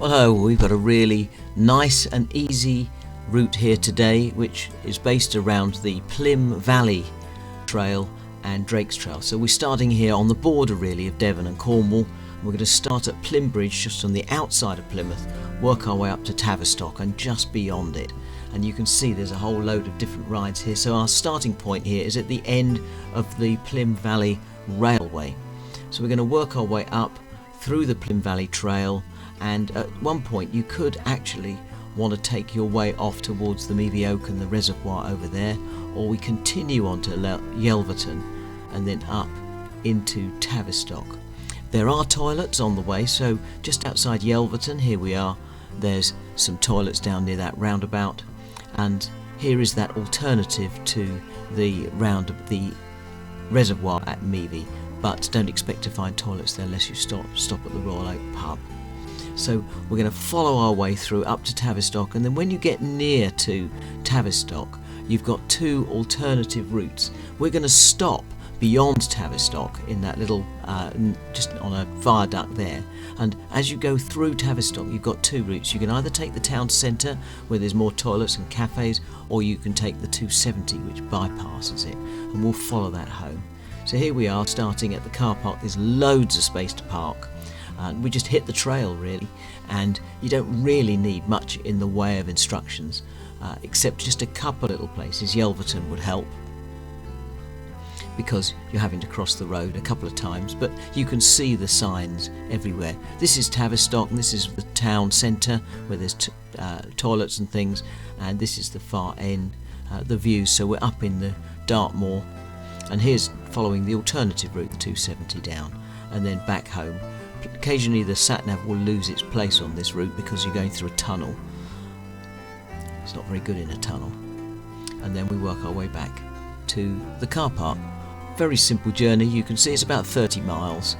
Well, hello, we've got a really nice and easy route here today, which is based around the Plym Valley Trail and Drak'es Trail. So we're starting here on the border really of Devon and Cornwall. We're going to start at Plym Bridge, just on the outside of Plymouth, work our way up to Tavistock and just beyond it. And you can see there's a whole load of different rides here. So our starting point here is at the end of the Plym Valley Railway. So we're going to work our way up through the Plym Valley Trail, and at one point you could actually want to take your way off towards the Meavy Oak and the reservoir over there, or we continue on to Yelverton and then up into Tavistock. There are toilets on the way, so just outside Yelverton, here we are, there's some toilets down near that roundabout, and here is that alternative to the reservoir at Meavy, but don't expect to find toilets there unless you stop at the Royal Oak pub. So we're going to follow our way through up to Tavistock, and then when you get near to Tavistock, you've got two alternative routes. We're going to stop beyond Tavistock in that little, just on a viaduct there, and as you go through Tavistock you've got two routes. You can either take the town centre where there's more toilets and cafes, or you can take the 270 which bypasses it, and we'll follow that home. So here we are starting at the car park. There's loads of space to park. We just hit the trail really, and you don't really need much in the way of instructions, except just a couple little places. Yelverton would help because you're having to cross the road a couple of times, but you can see the signs everywhere. This is Tavistock, and this is the town centre where there's toilets and things, and this is the far end, the views. So we're up in the Dartmoor, and here's following the alternative route, the 270 down, and then back home. Occasionally the sat-nav will lose its place on this route because you're going through a tunnel. It's not very good in a tunnel. And then we work our way back to the car park. Very simple journey. You can see it's about 30 miles,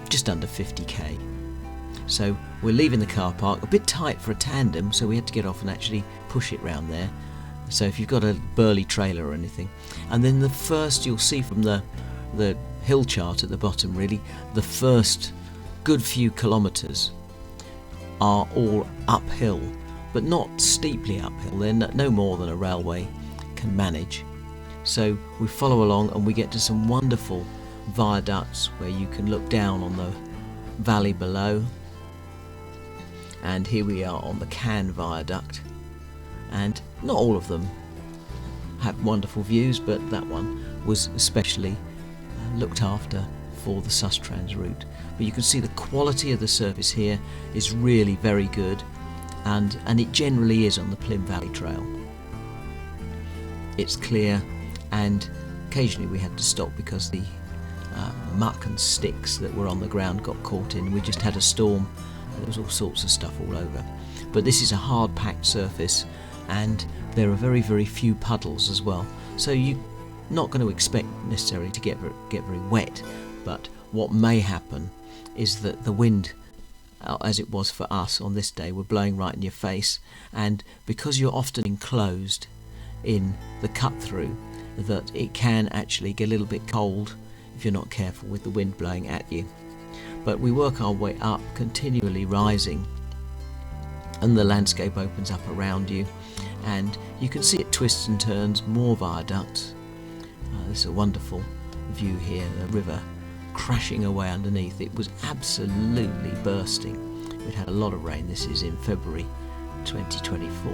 just under 50k. So we're leaving the car park, a bit tight for a tandem, so we had to get off and actually push it round there. So if you've got a burly trailer or anything. And then the first, you'll see from the hill chart at the bottom really, the first good few kilometres are all uphill, but not steeply uphill. They're no more than a railway can manage. So we follow along and we get to some wonderful viaducts where you can look down on the valley below. And here we are on the Cannes Viaduct, and not all of them have wonderful views, but that one was especially looked after for the Sustrans route. But you can see the quality of the service here is really very good, and it generally is on the Plym Valley Trail. It's clear, and occasionally we had to stop because the muck and sticks that were on the ground got caught in. We just had a storm, and there was all sorts of stuff all over. But this is a hard packed surface, and there are very, very few puddles as well. So you're not going to expect necessarily to get very wet, but what may happen is that the wind, as it was for us on this day, were blowing right in your face, and because you're often enclosed in the cut through, that it can actually get a little bit cold if you're not careful with the wind blowing at you. But we work our way up, continually rising, and the landscape opens up around you, and you can see it twists and turns, more viaducts. There's a wonderful view here, the river crashing away underneath. It was absolutely bursting. We'd had a lot of rain. This is in February 2024.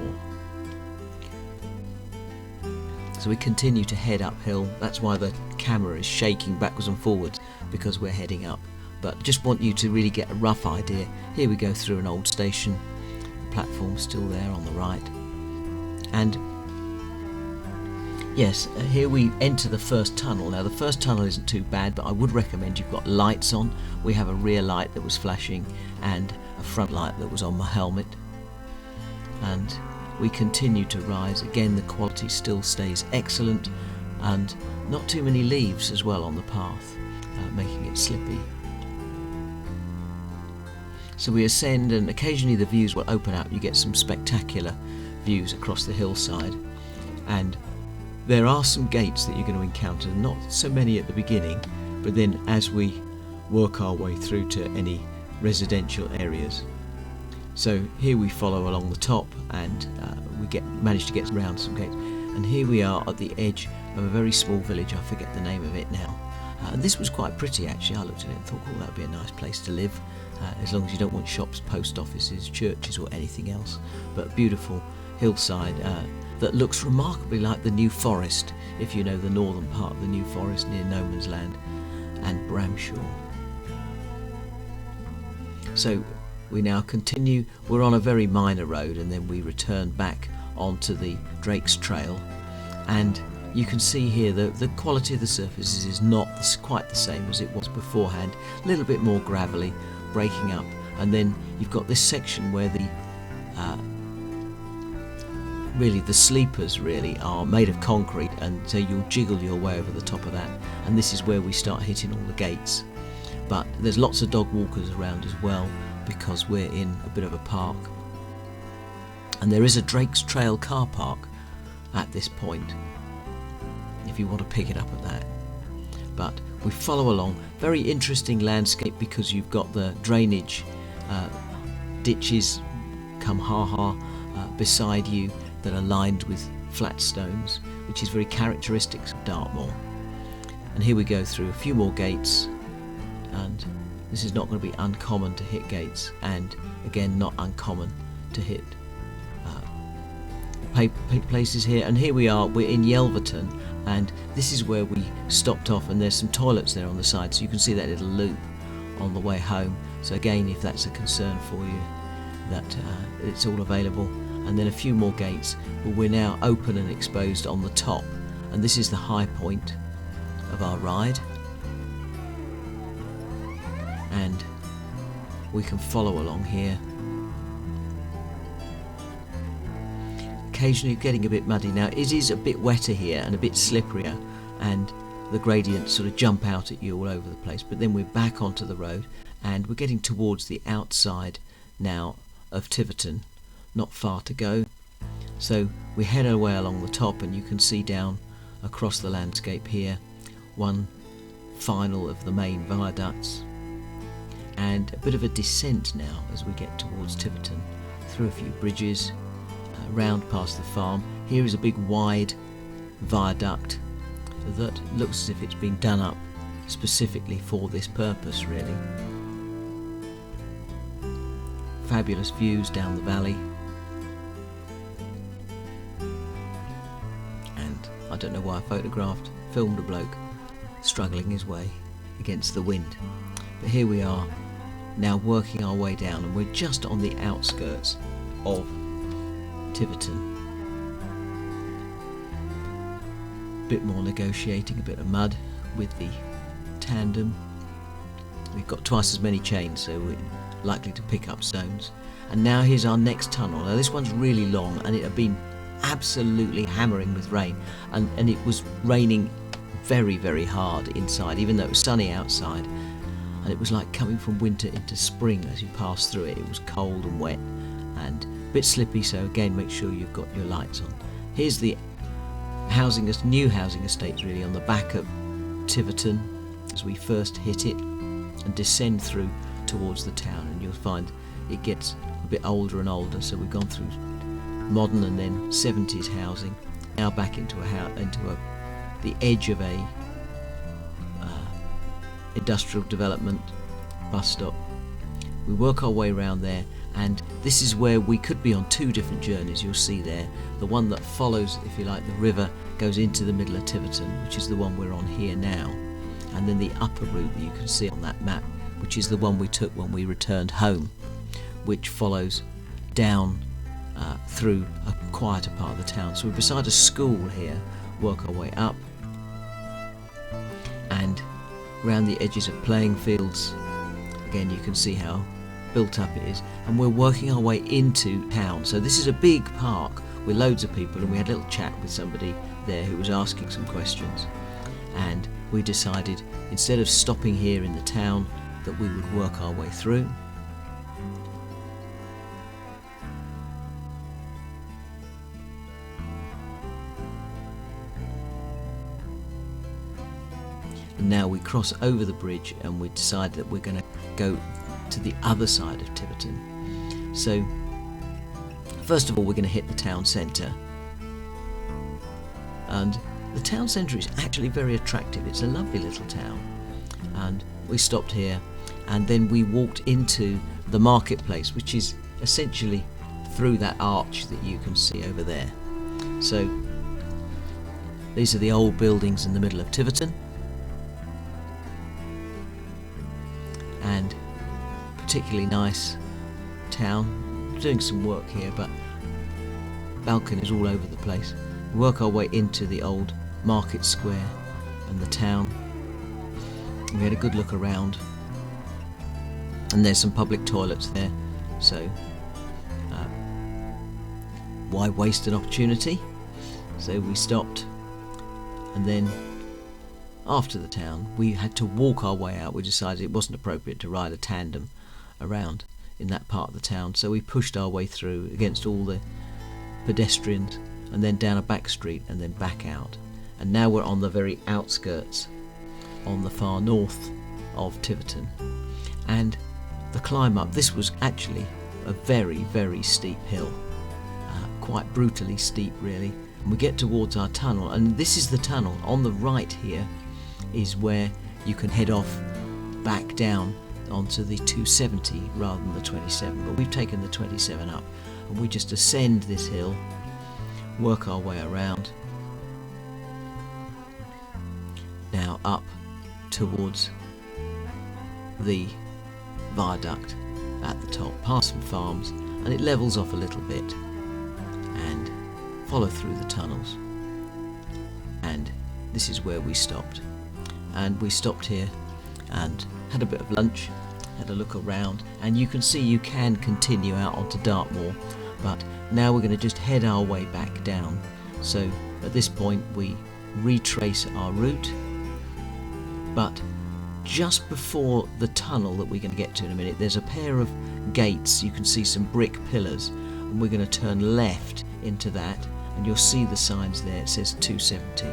So we continue to head uphill. That's why the camera is shaking backwards and forwards, because we're heading up. But just want you to really get a rough idea. Here we go through an old station. The platform's still there on the right. And yes, here we enter the first tunnel. Now the first tunnel isn't too bad, but I would recommend you've got lights on. We have a rear light that was flashing and a front light that was on my helmet. And we continue to rise. Again, the quality still stays excellent, and not too many leaves as well on the path, making it slippy. So we ascend, and occasionally the views will open up. You get some spectacular views across the hillside, and there are some gates that you're going to encounter, not so many at the beginning, but then as we work our way through to any residential areas. So here we follow along the top, and we manage to get around some gates, and here we are at the edge of a very small village. I forget the name of it now. And this was quite pretty actually. I looked at it and thought, oh, that would be a nice place to live, as long as you don't want shops, post offices, churches or anything else. But beautiful hillside that looks remarkably like the New Forest, if you know the northern part of the New Forest near No Man's Land and Bramshaw. So we now continue. We're on a very minor road, and then we return back onto the Drak'es trail, and you can see here the quality of the surfaces is not quite the same as it was beforehand. A little bit more gravelly, breaking up, and then you've got this section where the really the sleepers really are made of concrete, and so you'll jiggle your way over the top of that, and this is where we start hitting all the gates. But there's lots of dog walkers around as well, because we're in a bit of a park, and there is a Drakes Trail car park at this point if you want to pick it up at that. But we follow along. Very interesting landscape, because you've got the drainage ditches come beside you that are lined with flat stones, which is very characteristic of Dartmoor. And here we go through a few more gates, and this is not going to be uncommon to hit gates, and again not uncommon to hit places here. And here we are, we're in Yelverton, and this is where we stopped off, and there's some toilets there on the side, so you can see that little loop on the way home. So again, if that's a concern for you, that it's all available. And then a few more gates, but we're now open and exposed on the top, and this is the high point of our ride, and we can follow along here. Occasionally getting a bit muddy. Now it is a bit wetter here and a bit slipperier, and the gradients sort of jump out at you all over the place, but then we're back onto the road, and we're getting towards the outside now of Tiverton. Not far to go, so we head our way along the top, and you can see down across the landscape here one final of the main viaducts, and a bit of a descent now as we get towards Tiverton, through a few bridges, round past the farm. Here is a big wide viaduct that looks as if it's been done up specifically for this purpose, really. Fabulous views down the valley, and I don't know why I filmed a bloke struggling his way against the wind. But here we are now working our way down, and we're just on the outskirts of Tiverton. Bit more negotiating, a bit of mud with the tandem. We've got twice as many chains, so we're likely to pick up stones. And now here's our next tunnel. Now this one's really long, and it had been absolutely hammering with rain, and it was raining very, very hard inside, even though it was sunny outside, and it was like coming from winter into spring as you passed through it. It was cold and wet and a bit slippy, so again make sure you've got your lights on. Here's the new housing estates really on the back of Tiverton as we first hit it and descend through towards the town, and you'll find it gets a bit older and older, so we've gone through modern and then 70s housing, now back into the edge of a industrial development bus stop. We work our way around there, and this is where we could be on two different journeys. You'll see there the one that follows, if you like, the river, goes into the middle of Tiverton, which is the one we're on here now, and then the upper route that you can see on that map, which is the one we took when we returned home, which follows down through a quieter part of the town. So we're beside a school here, work our way up and round the edges of playing fields. Again, you can see how built up it is, and we're working our way into town. So this is a big park with loads of people, and we had a little chat with somebody there who was asking some questions, and we decided instead of stopping here in the town that we would work our way through. And now we cross over the bridge, and we decide that we're going to go to the other side of Tiverton. So first of all, we're going to hit the town centre, and the town centre is actually very attractive. It's a lovely little town, and we stopped here, and then we walked into the marketplace, which is essentially through that arch that you can see over there. So these are the old buildings in the middle of Tiverton, and particularly nice town. Doing some work here, but balconies all over the place. We work our way into the old market square and the town. We had a good look around, and there's some public toilets there, so why waste an opportunity? So we stopped, and then after the town we had to walk our way out. We decided it wasn't appropriate to ride a tandem around in that part of the town, so we pushed our way through against all the pedestrians, and then down a back street and then back out, and now we're on the very outskirts on the far north of Tiverton. And the climb up, this was actually a very, very steep hill, quite brutally steep really. And we get towards our tunnel, and this is the tunnel. On the right here is where you can head off back down onto the 270 rather than the 27, but we've taken the 27 up, and we just ascend this hill, work our way around, now up towards the viaduct at the top, past some farms, and it levels off a little bit, and follow through the tunnels. And this is where we stopped, and we stopped here and had a bit of lunch, had a look around, and you can see you can continue out onto Dartmoor, but now we're going to just head our way back down. So at this point we retrace our route, but just before the tunnel that we're going to get to in a minute, there's a pair of gates. You can see some brick pillars, and we're going to turn left into that, and you'll see the signs there. It says 270,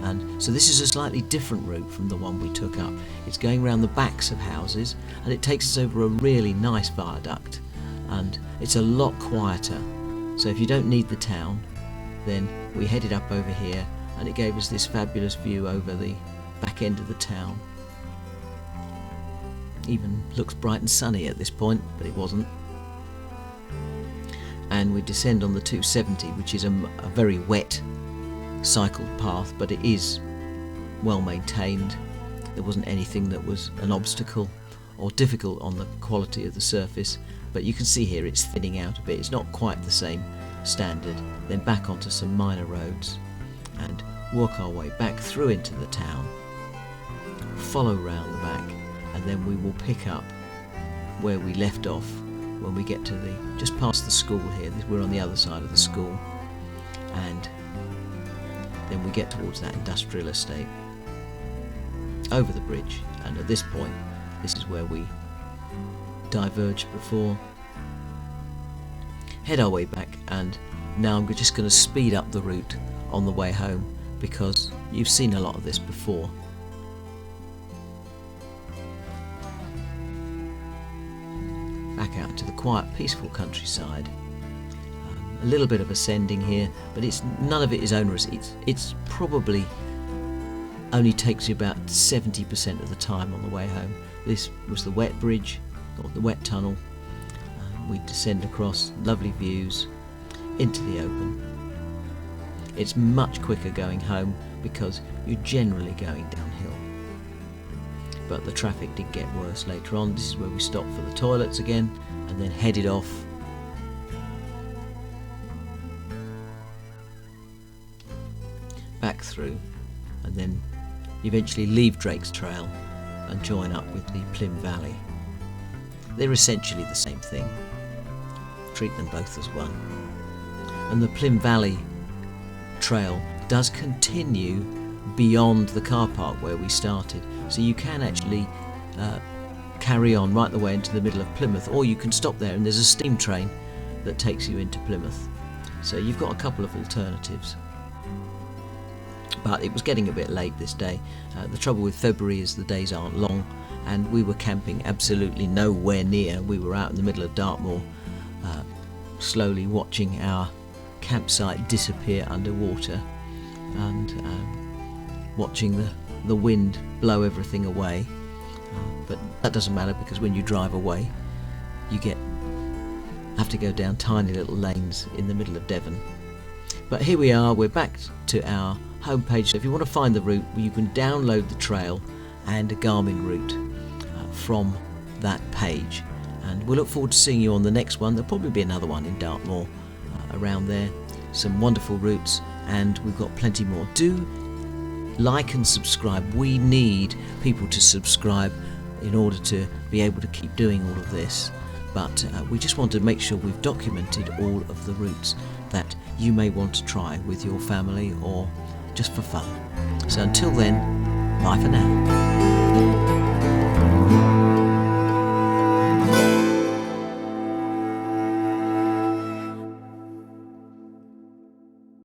and so this is a slightly different route from the one we took up. It's going around the backs of houses, and it takes us over a really nice viaduct, and it's a lot quieter. So if you don't need the town, then we headed up over here, and it gave us this fabulous view over the back end of the town. Even looks bright and sunny at this point, but it wasn't. And we descend on the 270, which is a very wet cycled path, but it is well maintained. There wasn't anything that was an obstacle or difficult on the quality of the surface, but you can see here it's thinning out a bit. It's not quite the same standard. Then back onto some minor roads and work our way back through into the town, follow round the back, and then we will pick up where we left off when we get to just past the school here. We're on the other side of the school, and then we get towards that industrial estate over the bridge, and at this point this is where we diverged before, head our way back, and now I'm just going to speed up the route on the way home because you've seen a lot of this before. Back out to the quiet, peaceful countryside. A little bit of ascending here, but none of it is onerous. It's probably only takes you about 70% of the time on the way home. This was the wet bridge, or the wet tunnel. We descend across, lovely views, into the open. It's much quicker going home because you're generally going downhill. But the traffic did get worse later on. This is where we stopped for the toilets again, and then headed off back through, and then eventually leave Drakes Trail and join up with the Plym Valley. They're essentially the same thing. Treat them both as one. And the Plym Valley Trail does continue beyond the car park where we started, so you can actually carry on right the way into the middle of Plymouth, or you can stop there and there's a steam train that takes you into Plymouth. So you've got a couple of alternatives. but it was getting a bit late this day. The trouble with February is the days aren't long, and we were camping absolutely nowhere near. We were out in the middle of Dartmoor, slowly watching our campsite disappear underwater, and watching the wind blow everything away. But that doesn't matter, because when you drive away you have to go down tiny little lanes in the middle of Devon. But here we are, we're back to our homepage. So if you want to find the route, you can download the trail and a Garmin route from that page, and we'll look forward to seeing you on the next one. There'll probably be another one in Dartmoor, around there. Some wonderful routes, and we've got plenty more. Do like and subscribe. We need people to subscribe in order to be able to keep doing all of this, but we just want to make sure we've documented all of the routes that you may want to try with your family or just for fun. So until then, bye for now.